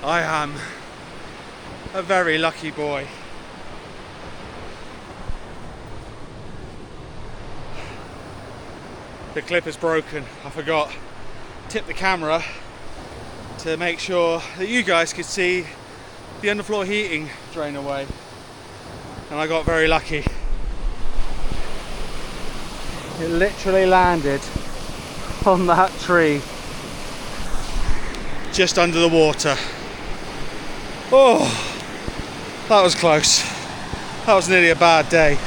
I am a very lucky boy. The clip is broken. I forgot to tip the camera to make sure that you guys could see the underfloor heating drain away. And I got very lucky. It literally landed on that tree. Just under the water. Oh, that was close. That was nearly a bad day.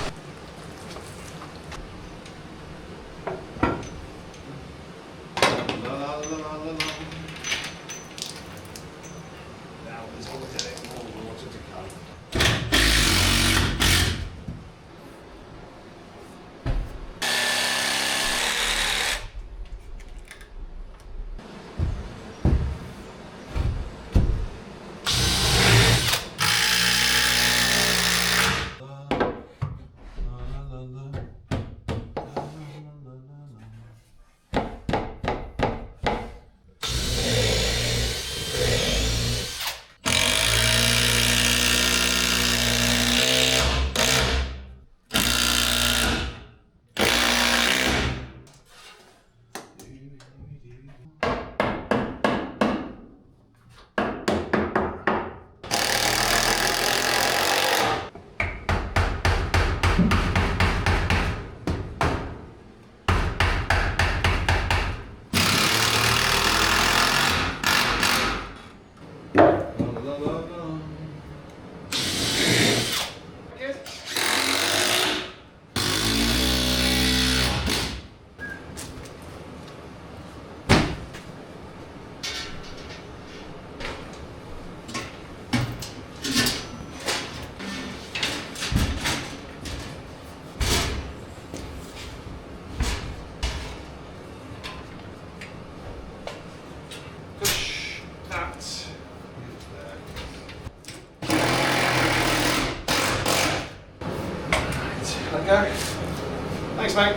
Okay. Thanks, mate.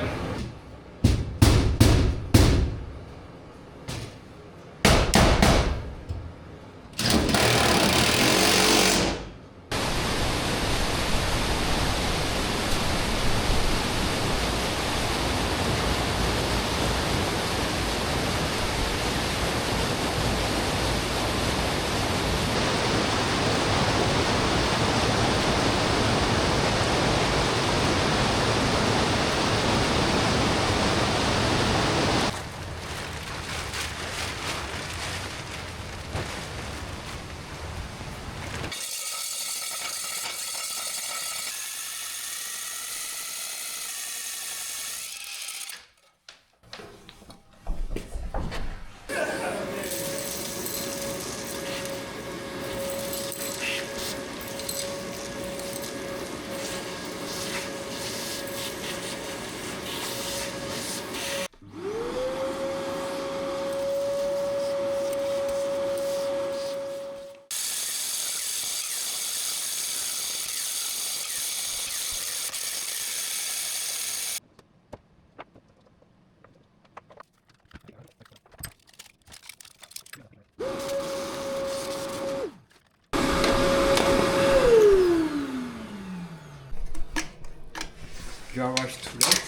Garage too late.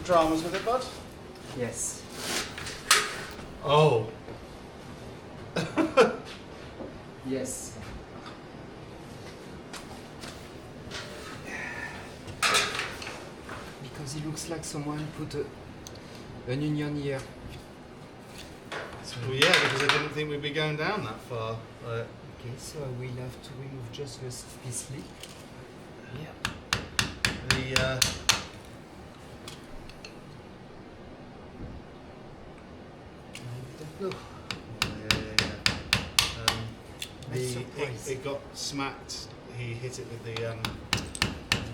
Dramas with it, bud? Yes. Oh. Yes. Because it looks like someone put an onion here. Well, yeah, because I didn't think we'd be going down that far. Okay, so I will have to remove just this lip. Yeah. The it got smacked. He hit it with the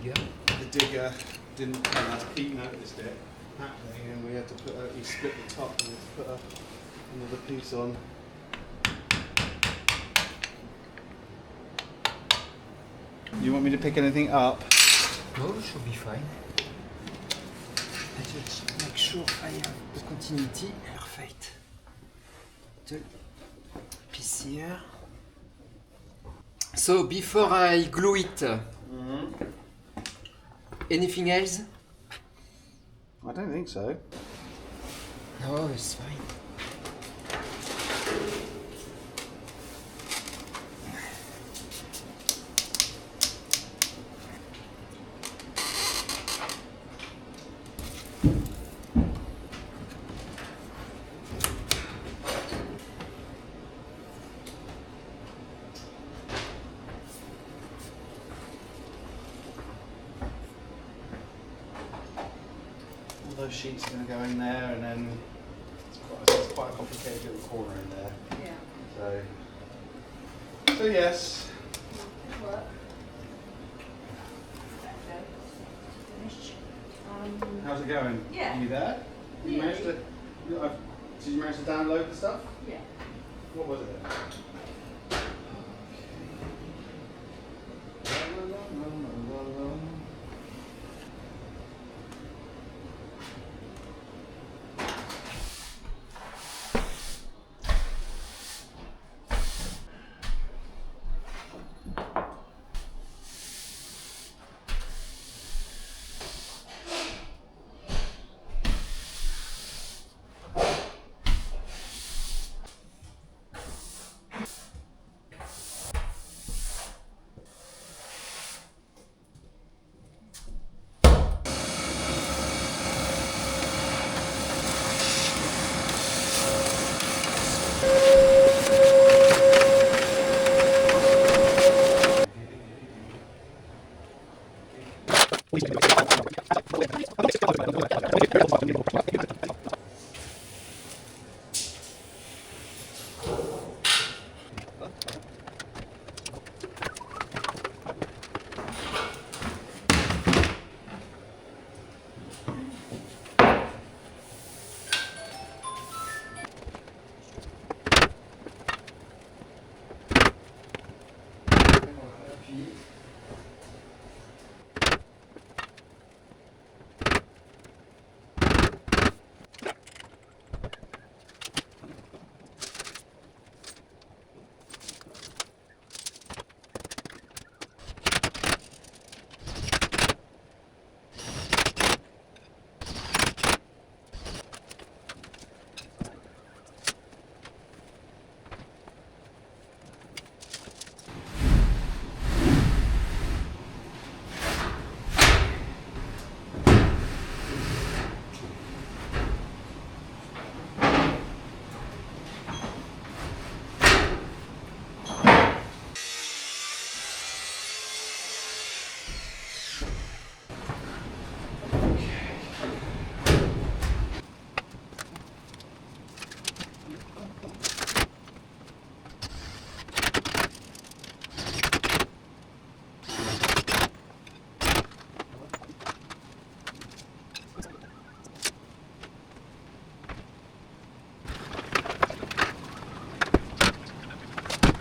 Yeah. the digger. Didn't Pete noticed it happening, and we had to put he split the top and we had to put another piece on. You want me to pick anything up? No, it should be fine. I just make sure I have the continuity. Perfect. The piece here. So before I glue it, anything else? I don't think so. No, it's fine. All those sheets are going to go in there, and then it's quite a complicated little corner in there. Yeah. So yes. Good work. Okay. Finished. How's it going? Yeah. You there? You managed to? Did you manage to download the stuff? Yeah. What was it?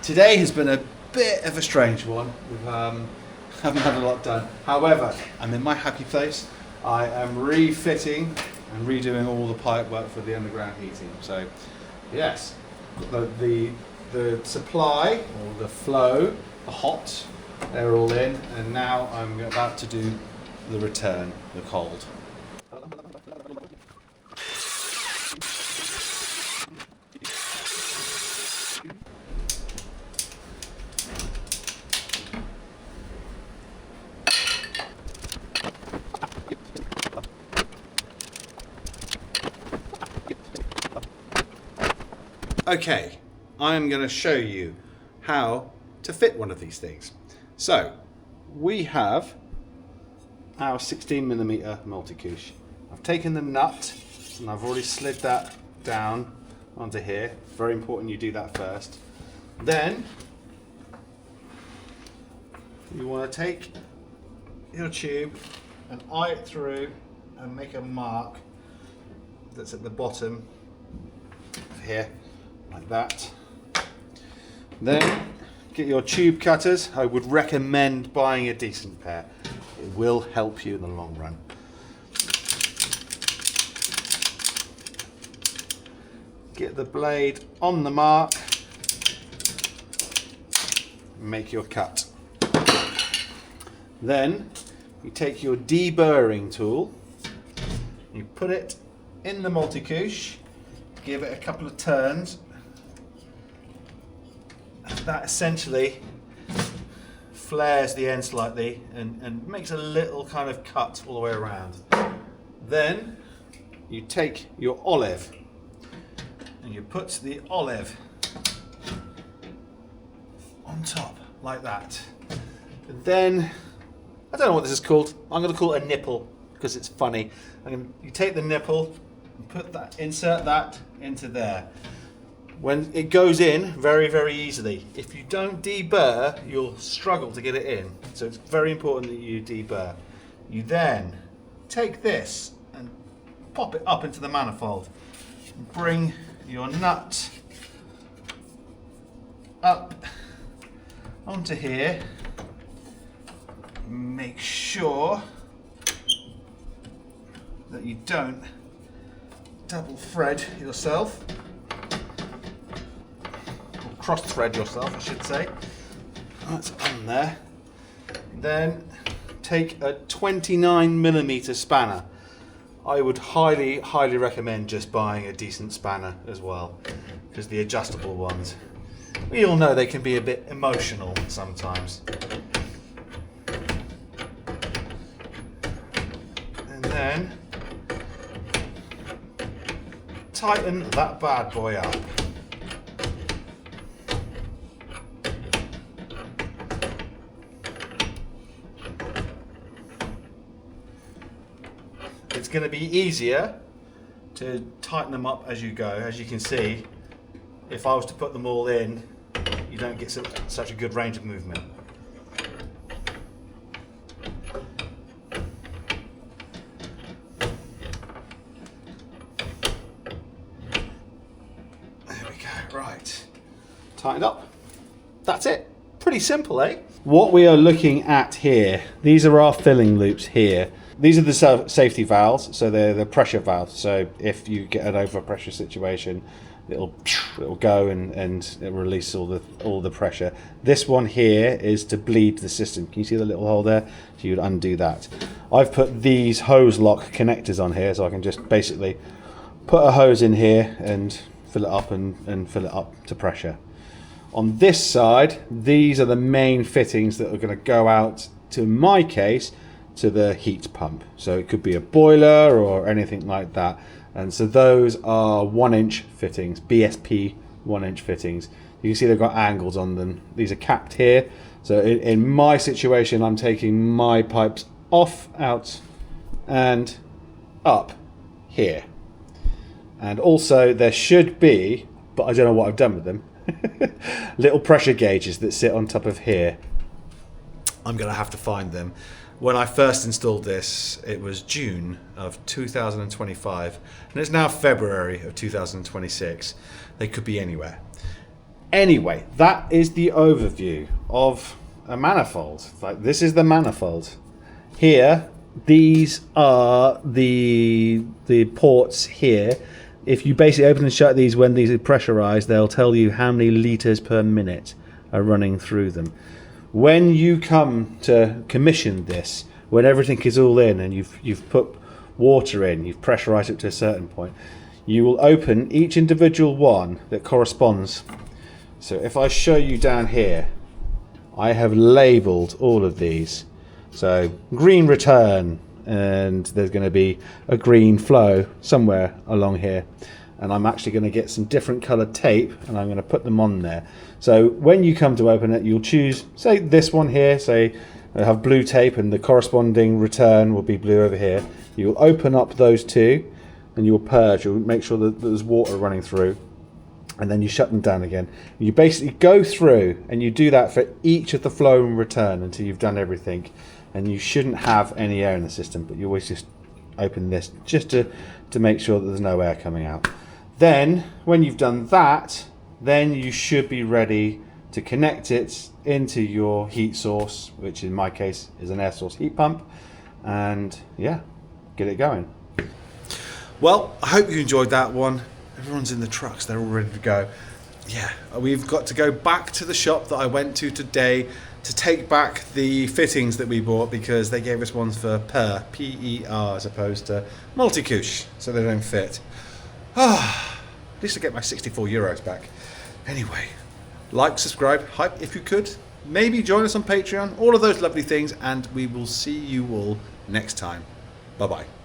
Today has been a bit of a strange one. We haven't had a lot done. However, I'm in my happy place. I am refitting and redoing all the pipe work for the underground heating. So, yes, the supply or the flow, the hot, they're all in, and now I'm about to do the return, the cold. Okay, I'm going to show you how to fit one of these things. So, we have our 16mm multi-couche. I've taken the nut and I've already slid that down onto here. Very important you do that first. Then you want to take your tube and eye it through and make a mark that's at the bottom here, like that. Then get your tube cutters. I would recommend buying a decent pair. It will help you in the long run. Get the blade on the mark, make your cut. Then you take your deburring tool, you put it in the multi-couche, give it a couple of turns. That essentially flares the end slightly and makes a little kind of cut all the way around. Then you take your olive and you put the olive on top like that. And then, I don't know what this is called. I'm going to call it a nipple because it's funny. You take the nipple and put that, insert that into there. When it goes in very, very easily. If you don't deburr, you'll struggle to get it in. So it's very important that you deburr. You then take this and pop it up into the manifold. Bring your nut up onto here. Make sure that you don't double thread yourself. Cross thread yourself, I should say. That's on there. Then take a 29mm spanner. I would highly recommend just buying a decent spanner as well, because the adjustable ones, we all know they can be a bit emotional sometimes. And then tighten that bad boy up. It's going to be easier to tighten them up as you go. As you can see, if I was to put them all in, you don't get such a good range of movement. There we go, right. Tightened up. That's it. Pretty simple, eh? What we are looking at here, these are our filling loops here. These are the safety valves, so they're the pressure valves. So if you get an overpressure situation, it'll go and it'll release all the pressure. This one here is to bleed the system. Can you see the little hole there? So you'd undo that. I've put these hose lock connectors on here, so I can just basically put a hose in here and fill it up and fill it up to pressure. On this side, these are the main fittings that are going to go out, to my case, to the heat pump. So it could be a boiler or anything like that. And so those are 1-inch fittings, BSP 1-inch fittings. You can see they've got angles on them. These are capped here. So in my situation, I'm taking my pipes off, out, and up here. And also there should be, but I don't know what I've done with them, little pressure gauges that sit on top of here. I'm going to have to find them. When I first installed this, it was June of 2025, and it's now February of 2026. They could be anywhere. Anyway, that is the overview of a manifold. Like, this is the manifold. Here, these are the ports here. If you basically open and shut these when these are pressurized, they'll tell you how many liters per minute are running through them. When you come to commission this, when everything is all in and you've put water in, you've pressurized it to a certain point, you will open each individual one that corresponds. So if I show you down here, I have labeled all of these. So green return, and there's going to be a green flow somewhere along here. And I'm actually going to get some different coloured tape and I'm going to put them on there. So when you come to open it, you'll choose, say this one here, say I have blue tape and the corresponding return will be blue over here. You'll open up those two and you'll purge, you'll make sure that there's water running through. and then you shut them down again. You basically go through and you do that for each of the flow and return until you've done everything, and you shouldn't have any air in the system, but you always just open this just to make sure that there's no air coming out. Then when you've done that, then you should be ready to connect it into your heat source, which in my case is an air source heat pump, and yeah, get it going. Well, I hope you enjoyed that one. Everyone's in the trucks, they're all ready to go. Yeah, we've got to go back to the shop that I went to today to take back the fittings that we bought, because they gave us ones for P-E-R as opposed to multi-couche, so they don't fit. At least I get my 64 euros back. Anyway, like, subscribe, hype if you could. Maybe join us on Patreon, all of those lovely things, and we will see you all next time. Bye-bye.